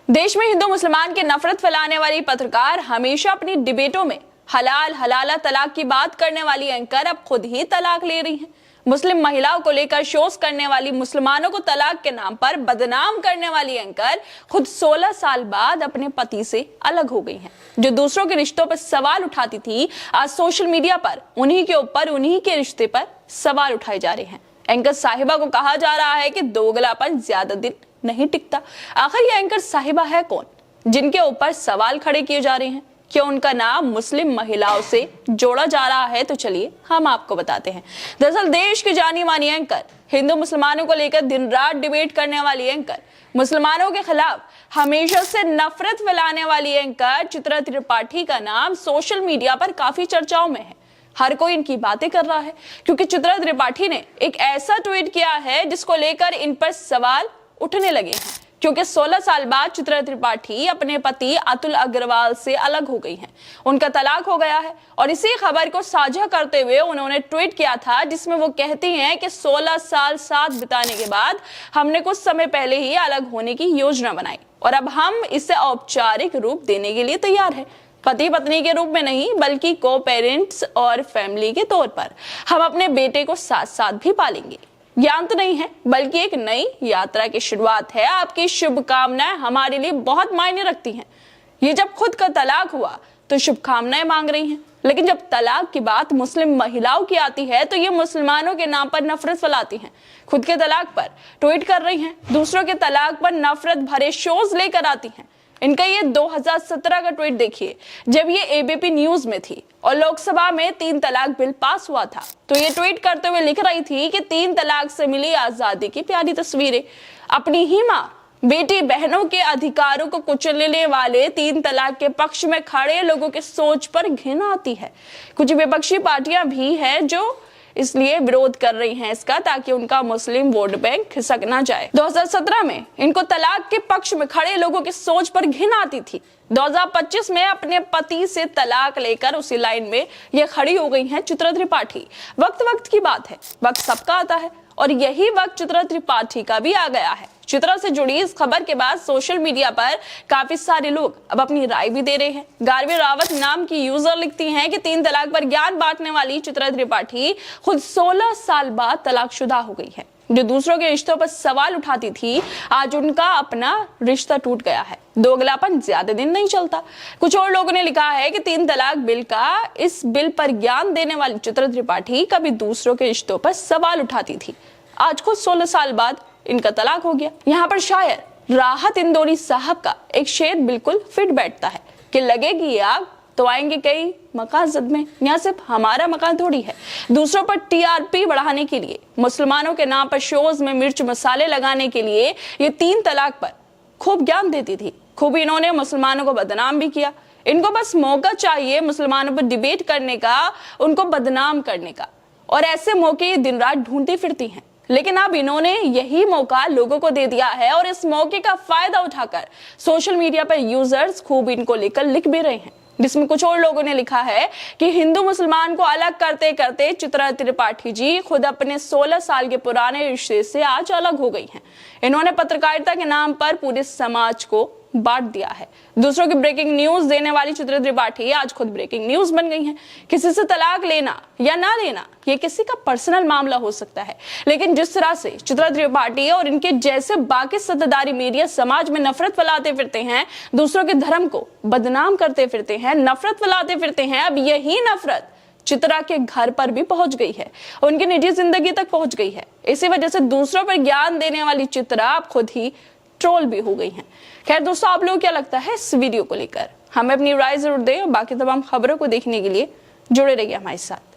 देश में हिंदू मुसलमान की नफरत फैलाने वाली पत्रकार हमेशा अपनी डिबेटों में हलाल हलाला तलाक की बात करने वाली एंकर अब खुद ही तलाक ले रही हैं। मुस्लिम महिलाओं को लेकर शोज करने वाली, मुसलमानों को तलाक के नाम पर बदनाम करने वाली एंकर खुद 16 साल बाद अपने पति से अलग हो गई हैं। जो दूसरों के रिश्तों पर सवाल उठाती थी, आज सोशल मीडिया पर उन्हीं के ऊपर, उन्हीं के रिश्ते पर सवाल उठाए जा रहे हैं। एंकर साहिबा को कहा जा रहा है कि दोगलापन ज्यादा दिन नहीं टिकता। आखिर ये एंकर साहिबा है कौन, जिनके ऊपर सवाल खड़े किए जा रहे हैं? क्यों उनका नाम मुस्लिम महिलाओं से जोड़ा जा रहा है? तो चलिए हम आपको बताते हैं। दरअसल देश की जानी मानी एंकर, हिंदू मुसलमानों को लेकर दिन रात डिबेट करने वाली एंकर, मुसलमानों के खिलाफ हमेशा से नफरत फैलाने वाली एंकर चित्रा त्रिपाठी का नाम सोशल मीडिया पर काफी चर्चाओं में है। हर कोई इनकी बातें कर रहा है क्योंकि चित्रा त्रिपाठी ने एक ऐसा ट्वीट किया है जिसको लेकर इन पर सवाल उठने लगे हैं। क्योंकि 16 साल बाद चित्रा त्रिपाठी अपने पति अतुल अग्रवाल से अलग हो गई हैं। उनका तलाक हो गया है और इसी खबर को साझा करते हुए उन्होंने ट्वीट किया था, जिसमें वो कहती हैं कि 16 साल साथ बिताने के बाद हमने कुछ समय पहले ही अलग होने की योजना बनाई और अब हम इसे औपचारिक रूप देने के लिए तैयार है। पति पत्नी के रूप में नहीं, बल्कि को पेरेंट्स और फैमिली के तौर पर हम अपने बेटे को साथ साथ भी पालेंगे। ये अंत नहीं है, बल्कि एक नई यात्रा की शुरुआत है। आपकी शुभकामनाएं हमारे लिए बहुत मायने रखती हैं। ये जब खुद का तलाक हुआ तो शुभकामनाएं मांग रही हैं, लेकिन जब तलाक की बात मुस्लिम महिलाओं की आती है तो ये मुसलमानों के नाम पर नफरत फैलाती हैं। खुद के तलाक पर ट्वीट कर रही हैं, दूसरों के तलाक पर नफरत भरे शोज लेकर आती हैं। इनका ये 2017 का ट्वीट देखिए, जब ये एबीपी न्यूज में थी और लोकसभा में 3 तलाक बिल पास हुआ था, तो ये ट्वीट करते हुए लिख रही थी कि 3 तलाक से मिली आजादी की प्यारी तस्वीरें। अपनी ही माँ, बेटी, बहनों के अधिकारों को कुचलने वाले 3 तलाक के पक्ष में खड़े लोगों के सोच पर घृण आती है। कुछ विपक्षी पार्टियां भी हैं जो इसलिए विरोध कर रही हैं इसका, ताकि उनका मुस्लिम वोट बैंक खिसक ना जाए। 2017 में इनको तलाक के पक्ष में खड़े लोगों की सोच पर घिन आती थी। 2025 में अपने पति से तलाक लेकर उसी लाइन में ये खड़ी हो गई हैं चित्रा त्रिपाठी। वक्त वक्त की बात है, वक्त सबका आता है और यही वक्त चित्रा त्रिपाठी का भी आ गया है। चित्रा से जुड़ी इस खबर के बाद सोशल मीडिया पर काफी सारे लोग अब अपनी राय भी दे रहे हैं। गार्वी रावत नाम की यूजर लिखती हैं कि 3 तलाक पर ज्ञान बांटने वाली चित्रा त्रिपाठी खुद 16 साल बाद तलाकशुदा हो गई है। जो दूसरों के रिश्तों पर सवाल उठाती थी, आज उनका अपना रिश्ता टूट गया है। दोगलापन ज्यादा दिन नहीं चलता। कुछ और लोगों ने लिखा है कि 3 तलाक बिल का, इस बिल पर ज्ञान देने वाली चित्रा त्रिपाठी कभी दूसरों के रिश्तों पर सवाल उठाती थी, आज खुद 16 साल बाद इनका तलाक हो गया। यहाँ पर शायर राहत इंदौरी साहब का एक शेर बिल्कुल फिट बैठता है कि लगेगी आग तो आएंगे कई मकासद में। यहाँ सिर्फ हमारा मकान थोड़ी है। दूसरों पर टीआरपी बढ़ाने के लिए, मुसलमानों के नाम पर शोज में मिर्च मसाले लगाने के लिए ये 3 तलाक पर खूब ज्ञान देती थी। खूब इन्होंने मुसलमानों को बदनाम भी किया। इनको बस मौका चाहिए मुसलमानों पर डिबेट करने का, उनको बदनाम करने का, और ऐसे मौके ये दिन रात ढूंढती फिरती हैं। लेकिन अब इन्होंने यही मौका लोगों को दे दिया है और इस मौके का फायदा उठाकर सोशल मीडिया पर यूजर्स खूब इनको लेकर लिख भी रहे हैं, जिसमें कुछ और लोगों ने लिखा है कि हिंदू मुसलमान को अलग करते करते चित्रा त्रिपाठी जी खुद अपने 16 साल के पुराने रिश्ते से आज अलग हो गई हैं। इन्होंने पत्रकारिता के नाम पर पूरे समाज को बांट दिया है। दूसरों की ब्रेकिंग न्यूज देने वाली चित्रा त्रिपाठी आज खुद ब्रेकिंग न्यूज बन गई हैं। किसी से तलाक लेना या ना लेना ये किसी का पर्सनल मामला हो सकता है, लेकिन जिस तरह से चित्रा त्रिपाठी और इनके जैसे बाकी सत्ताधारी मीडिया समाज में नफरत फैलाते फिरते हैं, दूसरों के धर्म को बदनाम करते फिरते हैं, नफरत फैलाते फिरते हैं, अब यही नफरत चित्रा के घर पर भी पहुंच गई है, उनकी निजी जिंदगी तक पहुंच गई है। इसी वजह से दूसरों पर ज्ञान देने वाली चित्रा अब खुद ही ट्रोल भी हो गई हैं। खैर दोस्तों, आप लोगों को क्या लगता है इस वीडियो को लेकर? हमें अपनी राय जरूर दें और बाकी तमाम खबरों को देखने के लिए जुड़े रहिए हमारे साथ।